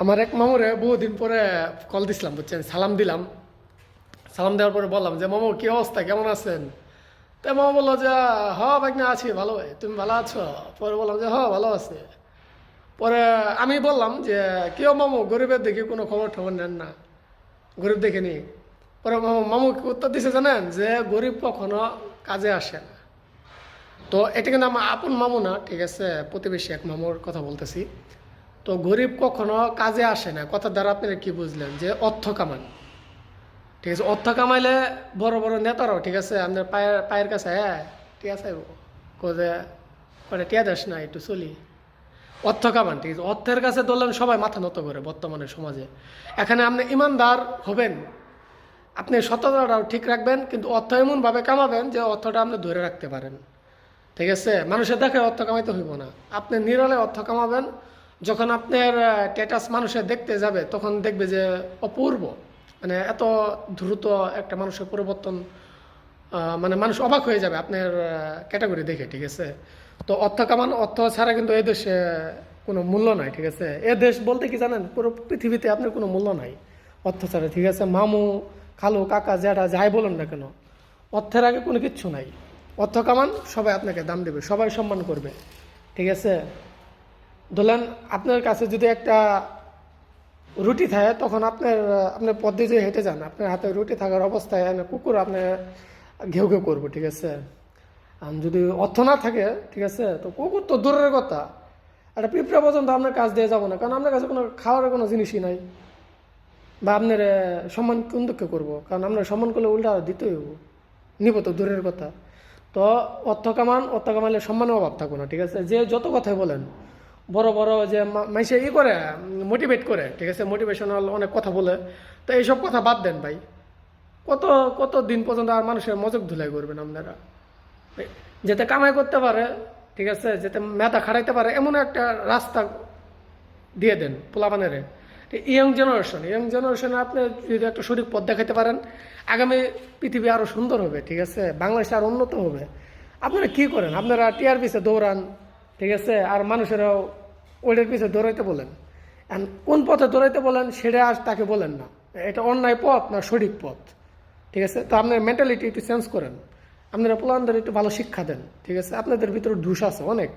আমার এক মামুরে বহুদিন পরে কল দিছিলাম, বুঝছেন, সালাম দিলাম। সালাম দেওয়ার পরে বললাম যে মামু কি অবস্থা, কেমন আছেন? তো মামা বললো যে ভাই না আছি ভালো, ভাই তুমি ভালো আছো? পরে বললাম যে ভালো আছে। পরে আমি বললাম যে কেউ মামু গরিবের দেখে কোনো খবর টবর নেন না, গরিব দেখে নি। পরে মামু কি উত্তর দিছে জানেন, যে গরিব কখনো কাজে আসে না। তো এটা কিন্তু আমার আপন মামু না, ঠিক আছে, প্রতিবেশী এক মামুর কথা বলতেছি। তো গরিব কখনো কাজে আসে না কথার দ্বারা আপনারা কি বুঝলেন, যে অর্থ কামান, ঠিক আছে। অর্থ কামাইলে বড় বড় নেতারাও, ঠিক আছে, আপনার পায়ের পায়ের কাছে ঠিক আছে কোজে করে টিয়া দেশ না একটু চলি, অর্থ কামান, ঠিক আছে। অর্থের কাছে ধরলেন সবাই মাথা নত করে বর্তমানে সমাজে। এখানে আপনি ইমানদার হবেন, আপনি সততাটাও ঠিক রাখবেন, কিন্তু অর্থ এমনভাবে কামাবেন যে অর্থটা আপনি ধরে রাখতে পারেন, ঠিক আছে। মানুষের দেখে অর্থ কামাইতে হইব না, আপনি নিরলে অর্থ কামাবেন। যখন আপনার স্ট্যাটাস মানুষের দেখতে যাবে তখন দেখবে যে অপূর্ব, মানে এত দ্রুত একটা মানুষের পরিবর্তন, মানে মানুষ অবাক হয়ে যাবে আপনার ক্যাটাগরি দেখে, ঠিক আছে। তো অর্থ কামান, অর্থ ছাড়া কিন্তু এই দেশে কোনো মূল্য নাই, ঠিক আছে। এ দেশ বলতে কি জানেন, পুরো পৃথিবীতে আপনার কোনো মূল্য নাই অর্থ ছাড়া, ঠিক আছে। মামু, খালু, কাকা, জ্যাঠা যাই বলেন না কেন, অর্থের আগে কোনো কিচ্ছু নাই। অর্থ কামান, সবাই আপনাকে দাম দেবে, সবাই সম্মান করবে, ঠিক আছে। ধরলেন আপনার কাছে যদি একটা রুটি থাকে, তখন আপনার পথ দিয়ে যদি হেঁটে যান, আপনার হাতে রুটি থাকার অবস্থায় কুকুর আপনার ঘেউ ঘেউ করবো, ঠিক আছে। আর যদি অর্থ না থাকে, ঠিক আছে, তো কুকুর তো দূরের কথা, একটা পিঁপড়া পর্যন্ত আপনার কাছ দিয়ে যাবো না, কারণ আপনার কাছে কোনো খাওয়ার কোনো জিনিসই নাই। বা আপনার সম্মান কোন দিকে করবো, কারণ আপনার সম্মান করলে উল্টা দিতেই হবো, নিব তো দূরের কথা। তো অর্থ কামান, অর্থ কামাইলে সম্মানের অভাব থাকবো না, ঠিক আছে। যে যত কথাই বলেন, বড় বড় যে মানুষে করে মোটিভেট করে, ঠিক আছে, মোটিভেশনাল অনেক কথা বলে, তো এইসব কথা বাদ দেন ভাই। কত কত দিন পর্যন্ত আর মানুষের মজক ধুলাই করবেন আপনারা? যাতে কামাই করতে পারে, ঠিক আছে, যাতে মেধা খাটাইতে পারে এমন একটা রাস্তা দিয়ে দেন পোলাপানের। ইয়াং জেনারেশনে আপনি যদি একটা সঠিক পথ দেখাতে পারেন, আগামী পৃথিবী আরও সুন্দর হবে, ঠিক আছে, বাংলাদেশ আর উন্নত হবে। আপনারা কি করেন, আপনারা টিআর পিছে দৌড়ান, ঠিক আছে, আর মানুষেরাও ওইটার পিছে দৌড়াইতে বলেন। আর কোন পথে দৌড়াইতে বলেন সেটা আর তাকে বলেন না, এটা অন্যায় পথ না সঠিক পথ, ঠিক আছে। তো আপনার মেন্টালিটি একটু চেঞ্জ করেন, আপনারা পোলানদের একটু ভালো শিক্ষা দেন, ঠিক আছে। আপনাদের ভিতরে দোষ আছে অনেক।